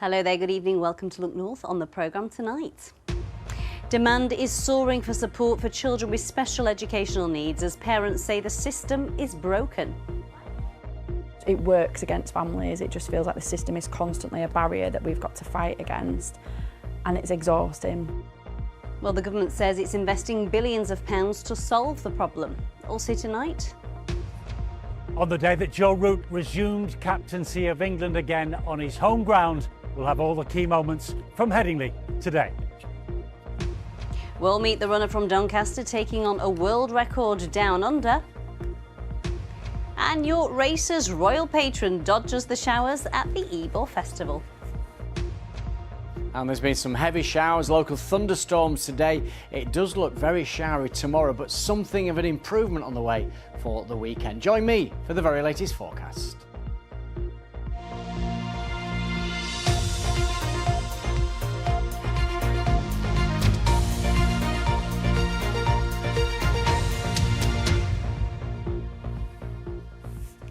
Hello there, good evening. Welcome to Look North. On the programme tonight, demand is soaring for support for children with special educational needs as parents say the system is broken. It works against families. It just feels like the system is constantly a barrier that we've got to fight against, and it's exhausting. Well, the government says it's investing billions of pounds to solve the problem. Also tonight, on the day that Joe Root resumed captaincy of England again on his home ground, we'll have all the key moments from Headingley today. We'll meet the runner from Doncaster taking on a world record down under. And York Racers' royal patron dodges the showers at the Ebor Festival. And there's been some heavy showers, local thunderstorms today. It does look very showery tomorrow, but something of an improvement on the way for the weekend. Join me for the very latest forecast.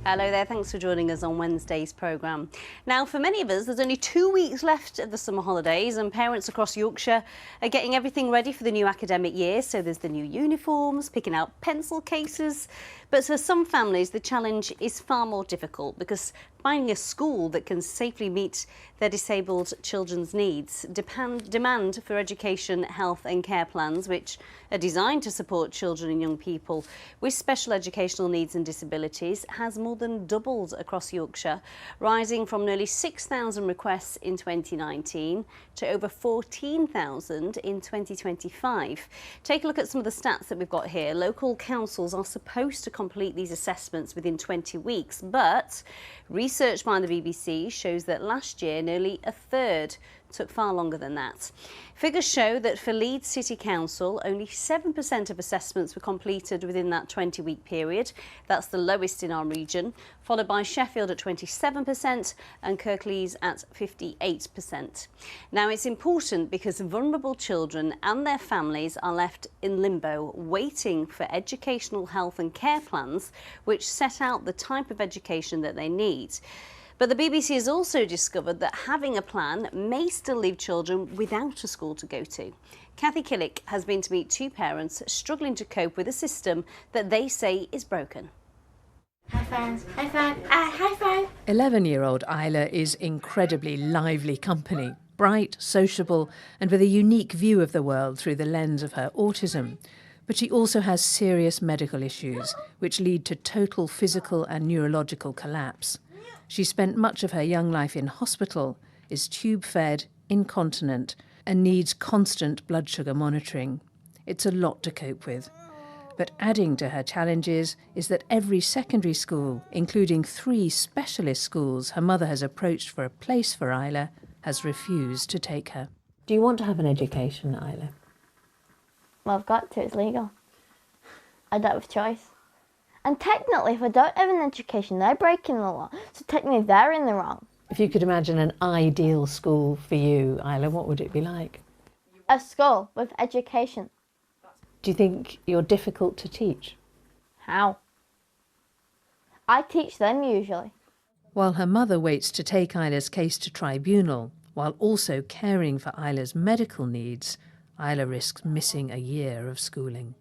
Hello there, thanks for joining us on Wednesday's programme. Now, for many of us, there's only 2 weeks left of the summer holidays and parents across Yorkshire are getting everything ready for the new academic year. So there's the new uniforms, picking out pencil cases. But for some families, the challenge is far more difficult because finding a school that can safely meet their disabled children's needs. Demand for education, health and care plans, which are designed to support children and young people with special educational needs and disabilities, has more than doubled across Yorkshire, rising from nearly 6,000 requests in 2019 to over 14,000 in 2025. Take a look at some of the stats that we've got here. Local councils are supposed to complete these assessments within 20 weeks, but research by the BBC shows that last year nearly a third took far longer than that. Figures show that for Leeds City Council, only 7% of assessments were completed within that 20-week period. That's the lowest in our region, followed by Sheffield at 27% and Kirklees at 58%. Now, it's important because vulnerable children and their families are left in limbo, waiting for educational health and care plans which set out the type of education that they need. But the BBC has also discovered that having a plan may still leave children without a school to go to. Kathy Killick has been to meet two parents struggling to cope with a system that they say is broken. High five, high five, high five. 11-year-old Isla is incredibly lively company, bright, sociable and with a unique view of the world through the lens of her autism. But she also has serious medical issues, which lead to total physical and neurological collapse. She spent much of her young life in hospital, is tube-fed, incontinent, and needs constant blood sugar monitoring. It's a lot to cope with. But adding to her challenges is that every secondary school, including 3 specialist schools her mother has approached for a place for Isla, has refused to take her. Do you want to have an education, Isla? Well, I've got to, it's legal. I don't have a choice. And technically, if I don't have an education, they're breaking the law. So technically, they're in the wrong. If you could imagine an ideal school for you, Isla, what would it be like? A school with education. Do you think you're difficult to teach? How? I teach them usually. While her mother waits to take Isla's case to tribunal, while also caring for Isla's medical needs, Isla risks missing a year of schooling.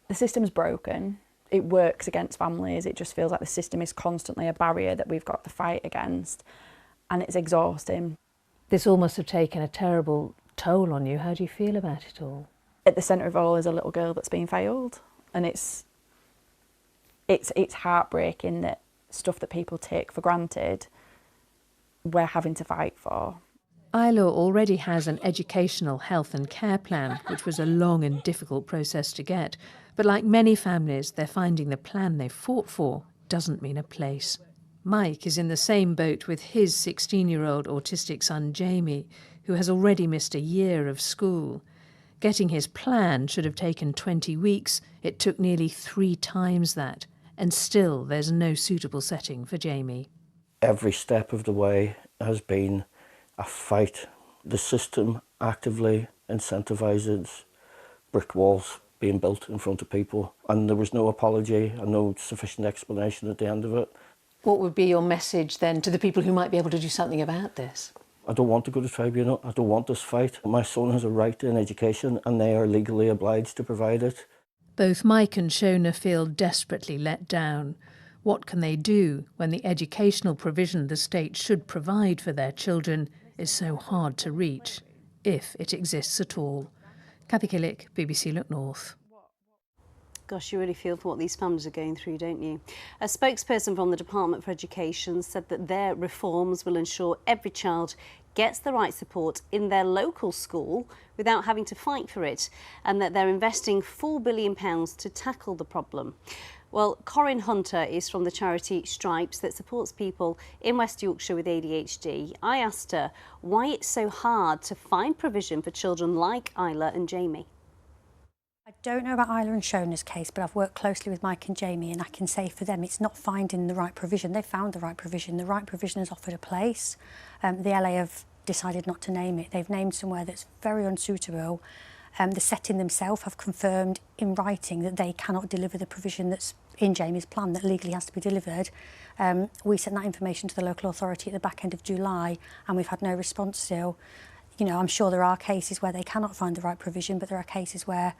The system's broken. It works against families. It just feels like the system is constantly a barrier that we've got to fight against, and it's exhausting. This all must have taken a terrible toll on you. How do you feel about it all? At the centre of it all is a little girl that's been failed, and it's heartbreaking that stuff that people take for granted, we're having to fight for. Isla already has an educational health and care plan, which was a long and difficult process to get. But like many families, they're finding the plan they fought for doesn't mean a place. Mike is in the same boat with his 16-year-old autistic son, Jamie, who has already missed a year of school. Getting his plan should have taken 20 weeks. It took nearly 3 times that. And still there's no suitable setting for Jamie. Every step of the way has been a fight. The system actively incentivises brick walls being built in front of people, and there was no apology and no sufficient explanation at the end of it. What would be your message then to the people who might be able to do something about this? I don't want to go to tribunal. I don't want this fight. My son has a right to an education and they are legally obliged to provide it. Both Mike and Shona feel desperately let down. What can they do when the educational provision the state should provide for their children is so hard to reach, if it exists at all? Cathy Killick, BBC Look North. Gosh, you really feel for what these families are going through, don't you? A spokesperson from the Department for Education said that their reforms will ensure every child gets the right support in their local school without having to fight for it, and that they're investing £4 billion to tackle the problem. Well, Corinne Hunter is from the charity Stripes that supports people in West Yorkshire with ADHD. I asked her why it's so hard to find provision for children like Isla and Jamie. I don't know about Isla and Shona's case, but I've worked closely with Mike and Jamie, and I can say for them it's not finding the right provision. They've found the right provision. The right provision has offered a place. The LA have decided not to name it. They've named somewhere that's very unsuitable. The setting themselves have confirmed in writing that they cannot deliver the provision that's in Jamie's plan that legally has to be delivered. We sent that information to the local authority at the back end of July, and we've had no response still. You know, I'm sure there are cases where they cannot find the right provision, but there are cases where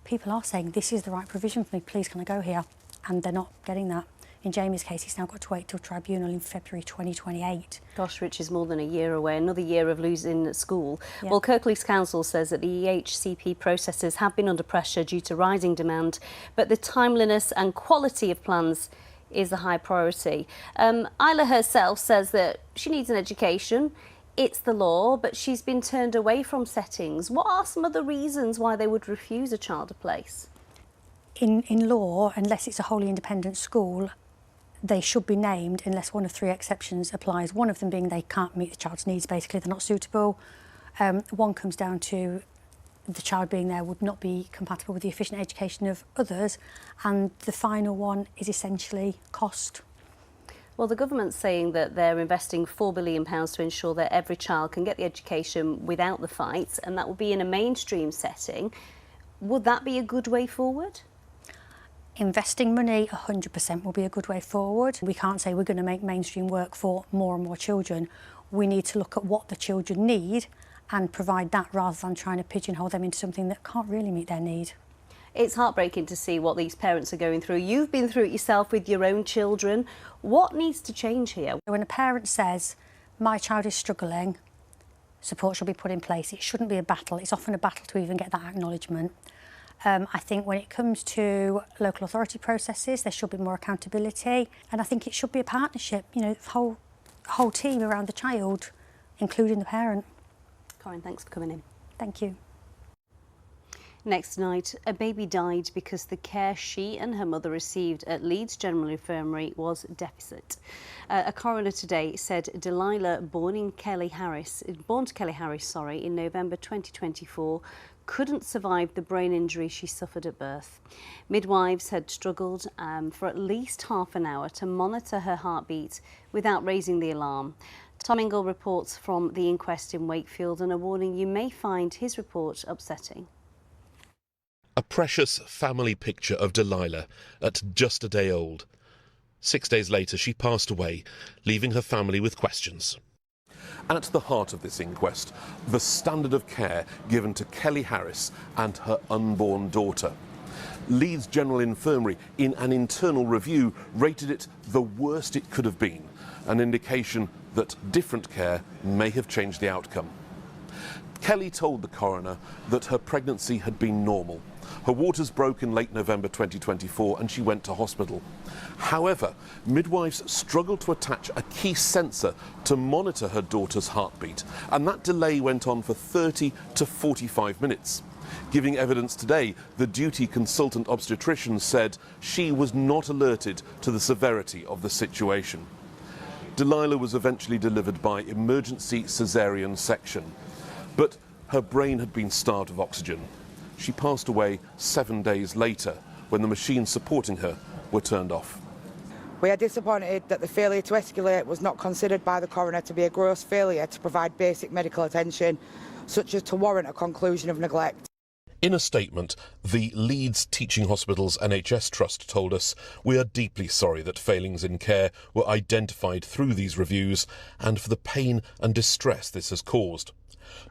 people are saying, this is the right provision for me, please can I go here? And they're not getting that. In Jamie's case, he's now got to wait till tribunal in February 2028. Gosh, which is more than a year away, another year of losing school. Yeah. Well, Kirklees Council says that the EHCP processes have been under pressure due to rising demand, but the timeliness and quality of plans is the high priority. Isla herself says that she needs an education. It's the law, but she's been turned away from settings. What are some of the reasons why they would refuse a child a place? In law, unless it's a wholly independent school, they should be named unless one of three exceptions applies. One of them being they can't meet the child's needs, basically they're not suitable. One comes down to the child being there would not be compatible with the efficient education of others. And the final one is essentially cost. Well, the government's saying that they're investing £4 billion to ensure that every child can get the education without the fight, and that will be in a mainstream setting. Would that be a good way forward? Investing money 100% will be a good way forward. We can't say we're going to make mainstream work for more and more children. We need to look at what the children need and provide that rather than trying to pigeonhole them into something that can't really meet their need. It's heartbreaking to see what these parents are going through. You've been through it yourself with your own children. What needs to change here? When a parent says, my child is struggling, support should be put in place. It shouldn't be a battle. It's often a battle to even get that acknowledgement. I think when it comes to local authority processes, there should be more accountability. And I think it should be a partnership, you know, the whole team around the child, including the parent. Corinne, thanks for coming in. Thank you. Next night, a baby died because the care she and her mother received at Leeds General Infirmary was deficit. A coroner today said Delilah, born to Kelly Harris, in November 2024, couldn't survive the brain injury she suffered at birth. Midwives had struggled for at least half an hour to monitor her heartbeat without raising the alarm. Tom Ingle reports from the inquest in Wakefield, and a warning: you may find his report upsetting. A precious family picture of Delilah at just a day old. 6 days later, she passed away, leaving her family with questions. At the heart of this inquest, the standard of care given to Kelly Harris and her unborn daughter. Leeds General Infirmary, in an internal review, rated it the worst it could have been, an indication that different care may have changed the outcome. Kelly told the coroner that her pregnancy had been normal. Her waters broke in late November 2024 and she went to hospital. However, midwives struggled to attach a key sensor to monitor her daughter's heartbeat, and that delay went on for 30 to 45 minutes. Giving evidence today, the duty consultant obstetrician said she was not alerted to the severity of the situation. Delilah was eventually delivered by emergency caesarean section, but her brain had been starved of oxygen. She passed away 7 days later when the machines supporting her were turned off. We are disappointed that the failure to escalate was not considered by the coroner to be a gross failure to provide basic medical attention, such as to warrant a conclusion of neglect. In a statement, the Leeds Teaching Hospitals NHS Trust told us, "We are deeply sorry that failings in care were identified through these reviews and for the pain and distress this has caused."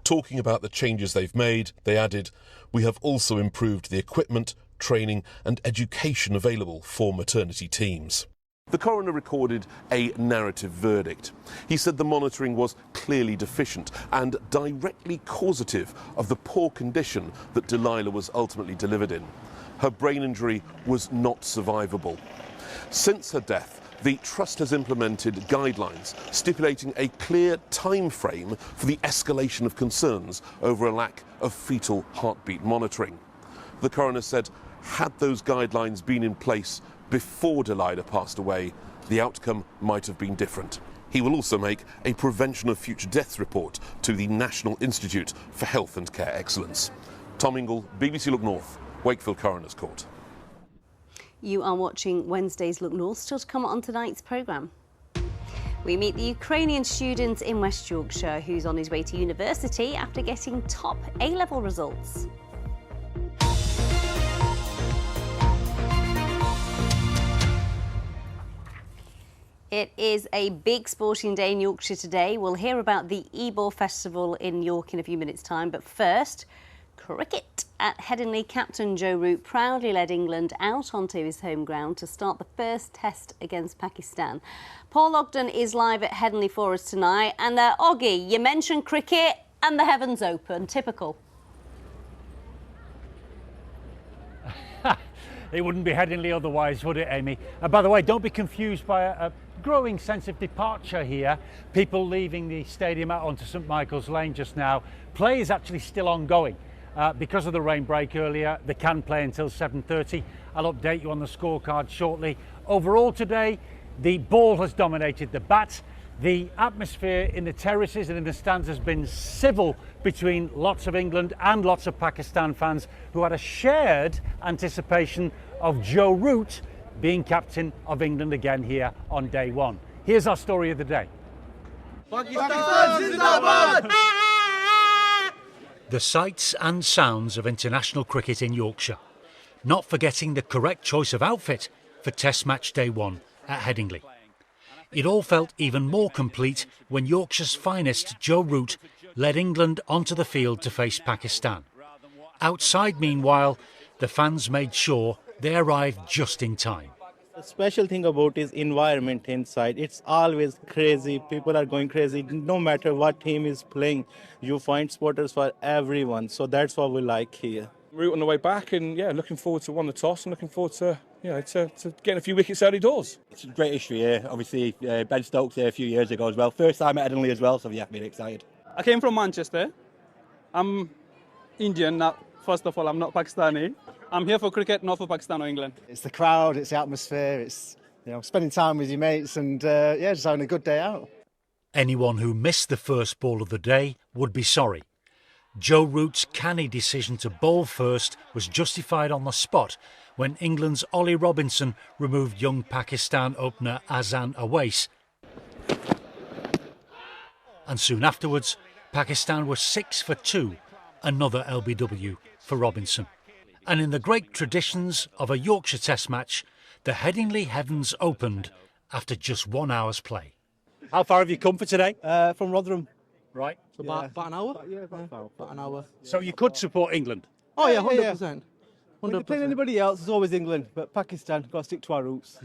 Talking about the changes they've made, they added, "We have also improved the equipment, training and education available for maternity teams." The coroner recorded a narrative verdict. He said the monitoring was clearly deficient and directly causative of the poor condition that Delilah was ultimately delivered in. Her brain injury was not survivable. Since her death, the Trust has implemented guidelines stipulating a clear time frame for the escalation of concerns over a lack of fetal heartbeat monitoring. The coroner said, had those guidelines been in place before Delilah passed away, the outcome might have been different. He will also make a prevention of future deaths report to the National Institute for Health and Care Excellence. Tom Ingle, BBC Look North, Wakefield Coroner's Court. You are watching Wednesday's Look North, still to come on tonight's programme. We meet the Ukrainian student in West Yorkshire who's on his way to university after getting top A-level results. It is a big sporting day in Yorkshire today. We'll hear about the Ebor Festival in York in a few minutes' time. But first, cricket. At Headingley, captain Joe Root proudly led England out onto his home ground to start the first test against Pakistan. Paul Ogden is live at Headingley for us tonight. And Oggy, you mentioned cricket and the heavens open. Typical. It wouldn't be Headingley otherwise, would it, Amy? By the way, don't be confused by a growing sense of departure here. People leaving the stadium out onto St Michael's Lane just now. Play is actually still ongoing. Because of the rain break earlier, they can play until 7:30. I'll update you on the scorecard shortly. Overall today, the ball has dominated the bat. The atmosphere in the terraces and in the stands has been civil between lots of England and lots of Pakistan fans who had a shared anticipation of Joe Root being captain of England again here on day one. Here's our story of the day. The sights and sounds of international cricket in Yorkshire. Not forgetting the correct choice of outfit for Test match day one at Headingley. It all felt even more complete when Yorkshire's finest Joe Root led England onto the field to face Pakistan. Outside, meanwhile, the fans made sure they arrived just in time. The special thing about is environment inside. It's always crazy. People are going crazy. No matter what team is playing, you find supporters for everyone. So that's what we like here. Route on the way back, and yeah, looking forward to won the toss and looking forward to to getting a few wickets early doors. It's a great history here. Obviously, Ben Stokes here a few years ago as well. First time at Headingley as well, so yeah, really excited. I came from Manchester. I'm Indian. First of all, I'm not Pakistani. I'm here for cricket, not for Pakistan or England. It's the crowd, it's the atmosphere, it's spending time with your mates and just having a good day out. Anyone who missed the first ball of the day would be sorry. Joe Root's canny decision to bowl first was justified on the spot when England's Ollie Robinson removed young Pakistan opener Azan Awais. And soon afterwards, Pakistan was 6 for 2, another LBW for Robinson. And in the great traditions of a Yorkshire Test match, the Headingley heavens opened after just 1 hour's play. How far have you come for today? From Rotherham. Right. So about an hour? Yeah, about an hour. So you could support England? Oh yeah, 100%. When you play anybody else, it's always England, but Pakistan, got to stick to our roots.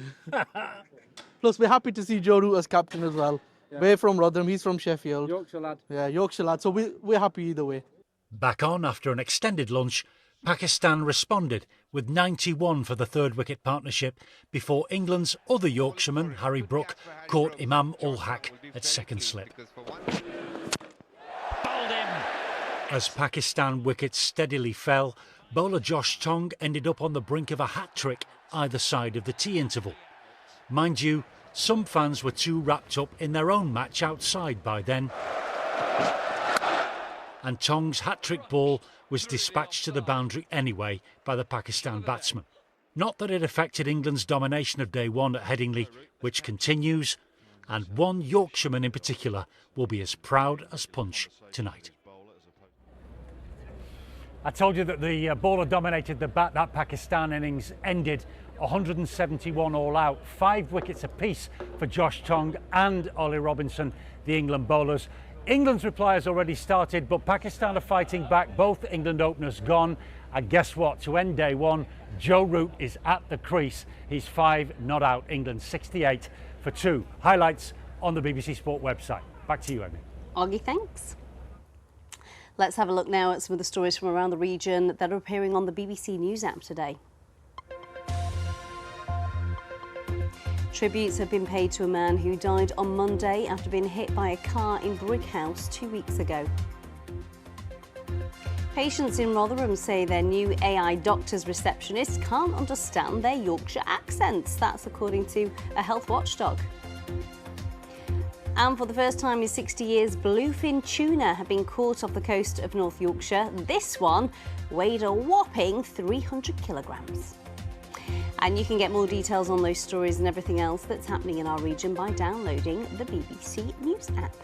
Plus, we're happy to see Joe Root as captain as well. Yeah. We're from Rotherham, he's from Sheffield. Yorkshire lad. Yeah, Yorkshire lad, so we're happy either way. Back on after an extended lunch, Pakistan responded with 91 for the third wicket partnership before England's other Yorkshireman, Harry Brook, caught Imam ul Haq at second slip. As Pakistan wickets steadily fell, bowler Josh Tong ended up on the brink of a hat-trick either side of the tea interval. Mind you, some fans were too wrapped up in their own match outside by then. And Tong's hat-trick ball was dispatched to the boundary anyway by the Pakistan batsman. Not that it affected England's domination of day one at Headingley, which continues, and one Yorkshireman in particular will be as proud as punch tonight. I told you that the bowler dominated the bat. That Pakistan innings ended 171 all out, 5 wickets apiece for Josh Tongue and Ollie Robinson, the England bowlers. England's reply has already started, but Pakistan are fighting back. Both England openers gone. And guess what? To end day one, Joe Root is at the crease. He's 5 not out. England 68 for 2. Highlights on the BBC Sport website. Back to you, Amy. Augie, thanks. Let's have a look now at some of the stories from around the region that are appearing on the BBC News app today. Tributes have been paid to a man who died on Monday after being hit by a car in Brighouse 2 weeks ago. Patients in Rotherham say their new AI doctor's receptionist can't understand their Yorkshire accents. That's according to a health watchdog. And for the first time in 60 years, bluefin tuna have been caught off the coast of North Yorkshire. This one weighed a whopping 300 kilograms. And you can get more details on those stories and everything else that's happening in our region by downloading the BBC News app.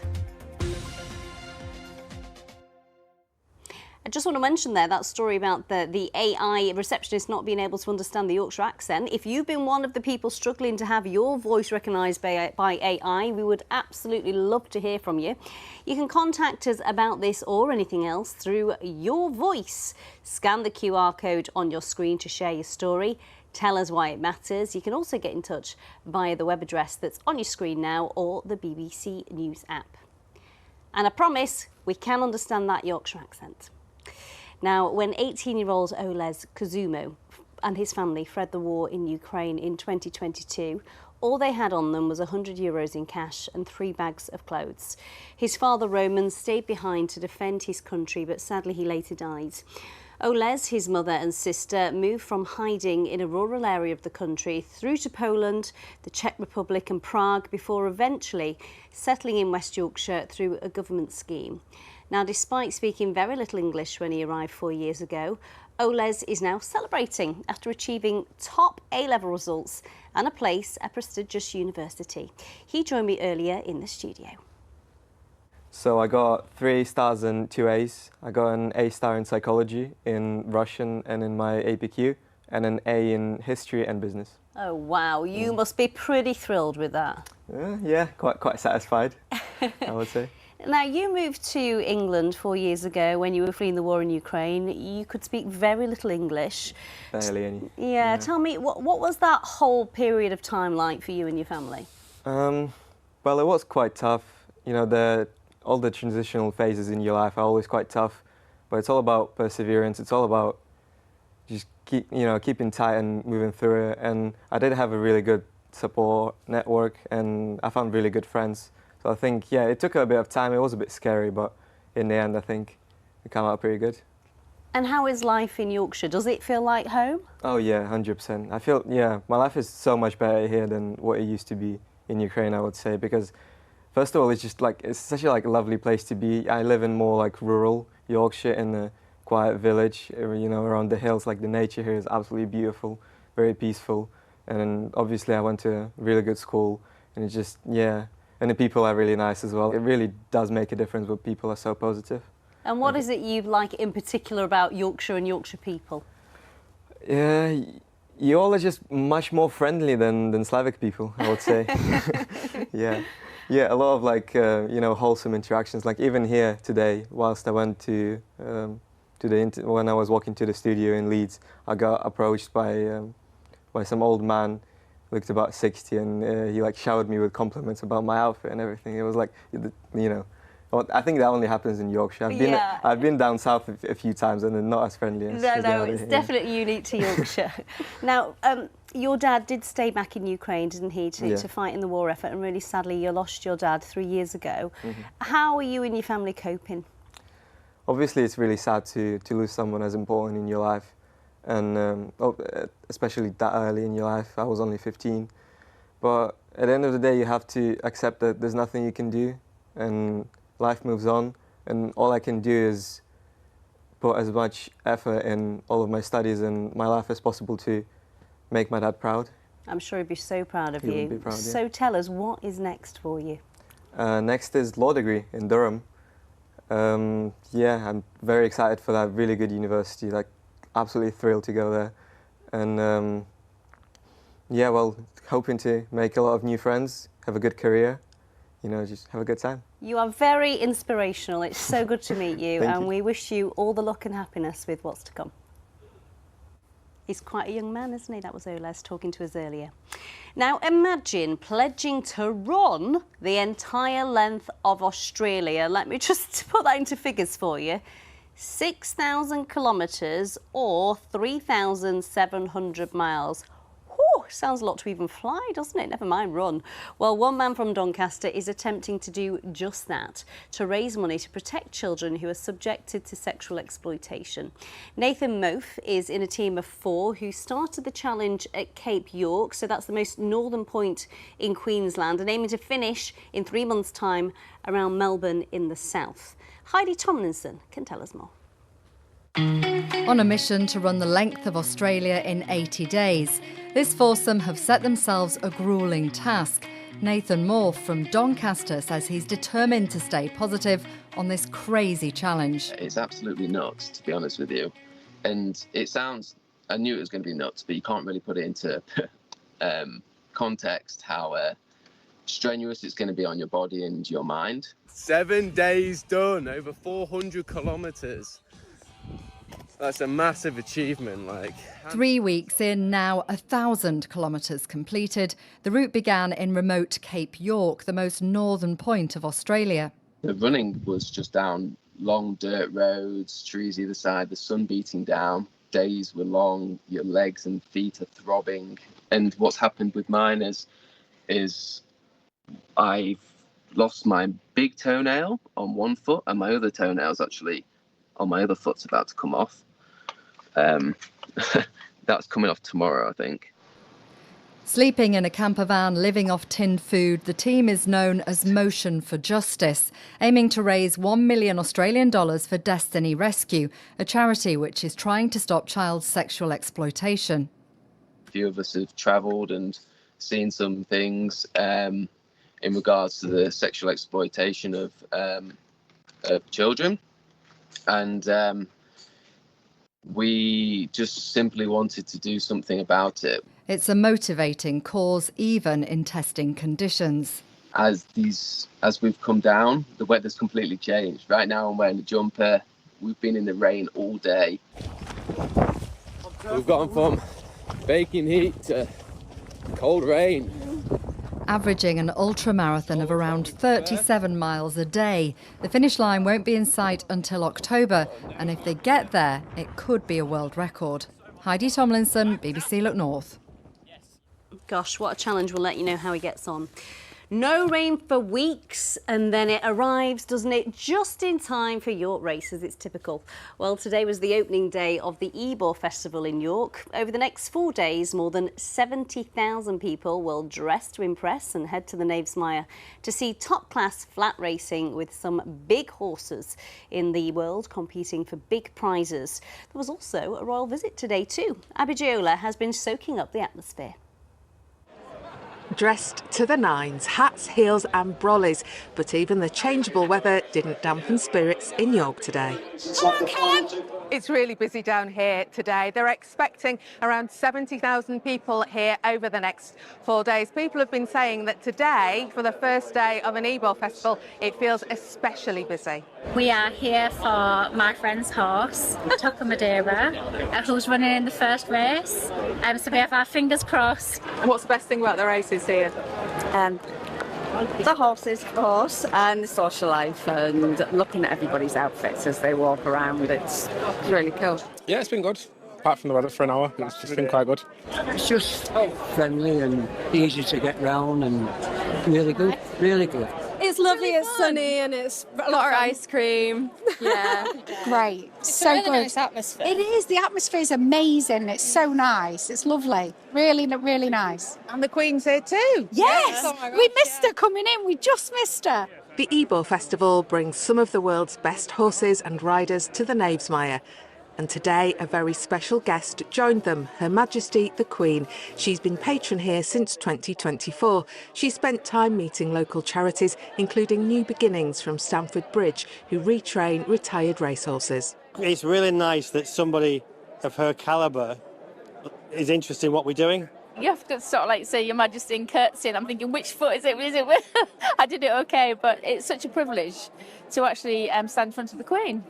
I just want to mention there that story about the AI receptionist not being able to understand the Yorkshire accent. If you've been one of the people struggling to have your voice recognised by AI, we would absolutely love to hear from you. You can contact us about this or anything else through Your Voice. Scan the QR code on your screen to share your story. Tell us why it matters. You can also get in touch via the web address that's on your screen now or the BBC News app. And I promise we can understand that Yorkshire accent. Now, when 18-year-old Oles Kazumo and his family fled the war in Ukraine in 2022, all they had on them was €100 in cash and 3 bags of clothes. His father, Roman, stayed behind to defend his country, but sadly he later died. Oles, his mother and sister, moved from hiding in a rural area of the country through to Poland, the Czech Republic and Prague before eventually settling in West Yorkshire through a government scheme. Now, despite speaking very little English when he arrived 4 years ago, Oles is now celebrating after achieving top A-level results and a place at a prestigious university. He joined me earlier in the studio. So I got 3 stars and 2 A's. I got an A star in psychology, in Russian and in my APQ, and an A in history and business. Oh wow, you must be pretty thrilled with that. Yeah, quite satisfied, I would say. Now, you moved to England 4 years ago when you were fleeing the war in Ukraine. You could speak very little English. Barely any. Yeah, tell me, what was that whole period of time like for you and your family? Well, it was quite tough. You know, all the transitional phases in your life are always quite tough, but it's all about perseverance. It's all about just keeping tight and moving through it. And I did have a really good support network, and I found really good friends. So I think, yeah, it took a bit of time. It was a bit scary, but in the end, I think it came out pretty good. And how is life in Yorkshire? Does it feel like home? Oh yeah, 100%. I feel, yeah, my life is so much better here than what it used to be in Ukraine, I would say, because first of all, it's just like, it's such a lovely place to be. I live in more like rural Yorkshire in a quiet village, you know, around the hills. Like the nature here is absolutely beautiful, very peaceful. And then obviously I went to a really good school, and it's just, yeah. And the people are really nice as well. It really does make a difference when people are so positive. And what is it you like in particular about Yorkshire and Yorkshire people? Yeah, you all are just much more friendly than Slavic people, I would say. Yeah, a lot of you know, wholesome interactions. Like even here today, whilst I went to when I was walking to the studio in Leeds, I got approached by some old man. Looked about 60, and he showered me with compliments about my outfit and everything. It was like, you know, I think that only happens in Yorkshire. I've been down south a few times, and they're not as friendly as No, it's definitely unique to Yorkshire. Now, your dad did stay back in Ukraine, didn't he, to fight in the war effort, and really sadly you lost your dad 3 years ago. Mm-hmm. How are you and your family coping? Obviously, it's really sad to lose someone as important in your life. And especially that early in your life. I was only 15. But at the end of the day, you have to accept that there's nothing you can do, and life moves on. And all I can do is put as much effort in all of my studies and my life as possible to make my dad proud. I'm sure he'd be so proud of you. He would be proud, yeah. So tell us, what is next for you? Next is law degree in Durham. Yeah, I'm very excited for that really good university, like absolutely thrilled to go there. And yeah, well, hoping to make a lot of new friends, have a good career, you know, just have a good time. You are very inspirational. It's so good to meet you, Thank and you. we wish you all the luck and happiness with what's to come. He's quite a young man, isn't he? That was Oles talking to us earlier. Now, imagine pledging to run the entire length of Australia. Let me just put that into figures for you. 6,000 kilometres or 3,700 miles. Whew, sounds a lot to even fly, doesn't it? Never mind run. Well, one man from Doncaster is attempting to do just that, to raise money to protect children who are subjected to sexual exploitation. Nathan Mofe is in a team of 4 who started the challenge at Cape York, so that's the most northern point in Queensland, and aiming to finish in 3 months' time around Melbourne in the south. Heidi Tomlinson can tell us more. On a mission to run the length of Australia in 80 days, this foursome have set themselves a gruelling task. Nathan Mofe from Doncaster says he's determined to stay positive on this crazy challenge. It's absolutely nuts, to be honest with you. And it sounds, I knew it was going to be nuts, but you can't really put it into context how strenuous it's going to be on your body and your mind. 7 days done, over 400 kilometres. That's a massive achievement. 3 weeks in now, 1,000 kilometres completed. The route began in remote Cape York, the most northern point of Australia. The running was just down long dirt roads, trees either side, the sun beating down. Days were long, your legs and feet are throbbing. And what's happened with mine is I've lost my big toenail on one foot, and my other toenail's actually on my other foot's about to come off. That's coming off tomorrow, I think. Sleeping in a camper van, living off tinned food, the team is known as Motion for Justice, aiming to raise $1 million Australian for Destiny Rescue, a charity which is trying to stop child sexual exploitation. A few of us have travelled and seen some things in regards to the sexual exploitation of children, and we just simply wanted to do something about it. It's a motivating cause, even in testing conditions. As we've come down, the weather's completely changed. Right now I'm wearing a jumper. We've been in the rain all day. We've gone from baking heat to cold rain. Averaging an ultra-marathon of around 37 miles a day. The finish line won't be in sight until October, and if they get there, it could be a world record. Heidi Tomlinson, BBC Look North. Gosh, what a challenge. We'll let you know how he gets on. No rain for weeks, and then it arrives, doesn't it, just in time for York races. It's typical. Well, today was the opening day of the Ebor Festival in York. Over the next 4 days, more than 70,000 people will dress to impress and head to the Knavesmire to see top-class flat racing with some big horses in the world competing for big prizes. There was also a royal visit today too. Abigiola has been soaking up the atmosphere. Dressed to the nines, hats, heels and brollies, but even the changeable weather didn't dampen spirits in York today. It's really busy down here today. They're expecting around 70,000 people here over the next 4 days. People have been saying that today, for the first day of an Ebor Festival, it feels especially busy. We are here for my friend's horse, Tucker Madeira, who's running in the first race. So we have our fingers crossed. And what's the best thing about the races here? The horses, of course, and the social life, and looking at everybody's outfits as they walk around. It's really cool. Yeah, it's been good. Apart from the weather for an hour, it's just been quite good. It's just friendly and easy to get round and really good, really good. It's lovely, it's sunny, and it's a lot of ice cream. Yeah. Great. It's so a really good. nice atmosphere. It is. The atmosphere is amazing. It's so nice. It's lovely. Really, really nice. And the Queen's here too. Yes. Oh my gosh, we missed her coming in. We just missed her. The Ebor Festival brings some of the world's best horses and riders to the Knavesmire. and today a very special guest joined them, Her Majesty the Queen. She's been patron here since 2024. She spent time meeting local charities, including New Beginnings from Stamford Bridge, who retrain retired racehorses. It's really nice that somebody of her calibre is interested in what we're doing. You have to sort of like say Your Majesty and curtsy, and I'm thinking, which foot is it? I did it okay, but it's such a privilege to actually stand in front of the Queen.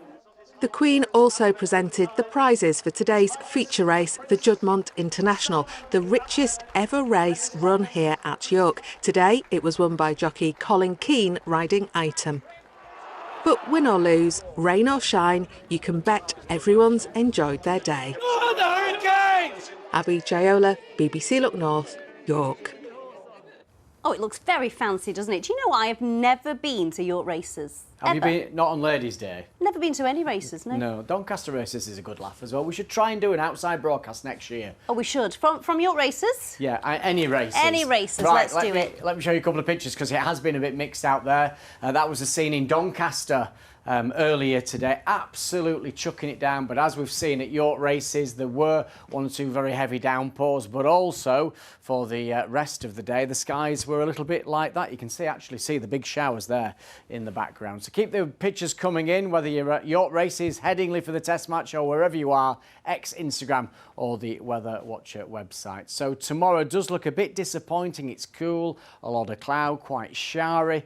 The Queen also presented the prizes for today's feature race, the Juddmonte International, the richest ever race run here at York. Today it was won by jockey Colin Keane riding Item. But win or lose, rain or shine, you can bet everyone's enjoyed their day. Oh, the Hurricanes! Abby Jayola, BBC Look North, York. Oh, it looks very fancy, doesn't it? Do you know what? I have never been to York races. Have you ever. been? Not on Ladies' Day? Never been to any races, no. No, Doncaster races is a good laugh as well. We should try and do an outside broadcast next year. Oh, we should. From York races? Yeah, any races. Any races, right, let's do it. Let me show you a couple of pictures because it has been a bit mixed out there. That was a scene in Doncaster earlier today, absolutely chucking it down. But as we've seen at York races, there were one or two very heavy downpours, but also for the rest of the day, the skies were a little bit like that. You can actually see the big showers there in the background. So keep the pictures coming in, whether you're at York races, Headingley for the test match, or wherever you are, Instagram or the Weather Watcher website. So tomorrow does look a bit disappointing. It's cool, a lot of cloud, quite showery.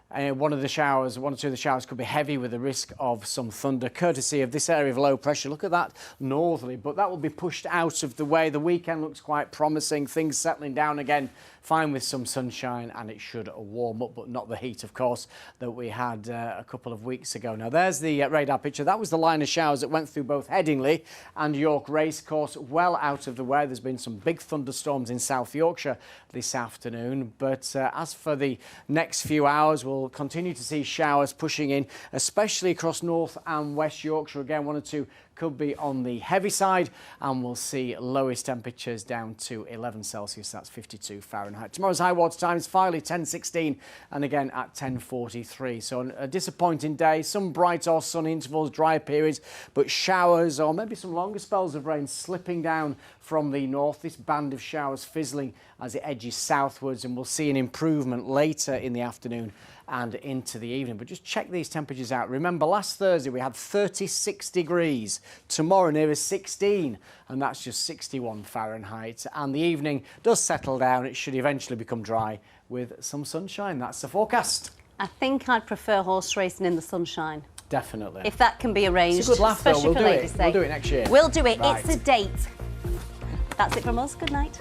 One or two of the showers could be heavy with the risk of some thunder, courtesy of this area of low pressure. Look at that northerly, but that will be pushed out of the way. The weekend looks quite promising, things settling down again, fine with some sunshine, and it should warm up, but not the heat, of course, that we had a couple of weeks ago. Now, there's the radar picture. That was the line of showers that went through both Headingley and York Racecourse, well out of the way. There's been some big thunderstorms in South Yorkshire this afternoon, but as for the next few hours, we'll continue to see showers pushing in, especially across North and West Yorkshire. Again, one or two could be on the heavy side, and we'll see lowest temperatures down to 11 Celsius, that's 52 Fahrenheit. Tomorrow's high water time is Filey 10:16 and again at 10:43. So a disappointing day, some bright or sun intervals, dry periods, but showers or maybe some longer spells of rain slipping down from the north. This band of showers fizzling as it edges southwards, and we'll see an improvement later in the afternoon and into the evening. But just check these temperatures out. Remember, last Thursday we had 36 degrees. Tomorrow near 16, and that's just 61 Fahrenheit. And the evening does settle down. It should eventually become dry with some sunshine. That's the forecast. I think I'd prefer horse racing in the sunshine. Definitely. If that can be arranged. It's a good laugh, though. Especially We'll for do Ladies' it. Day. We'll do it next year. We'll do it. Right. It's a date. That's it from us. Good night.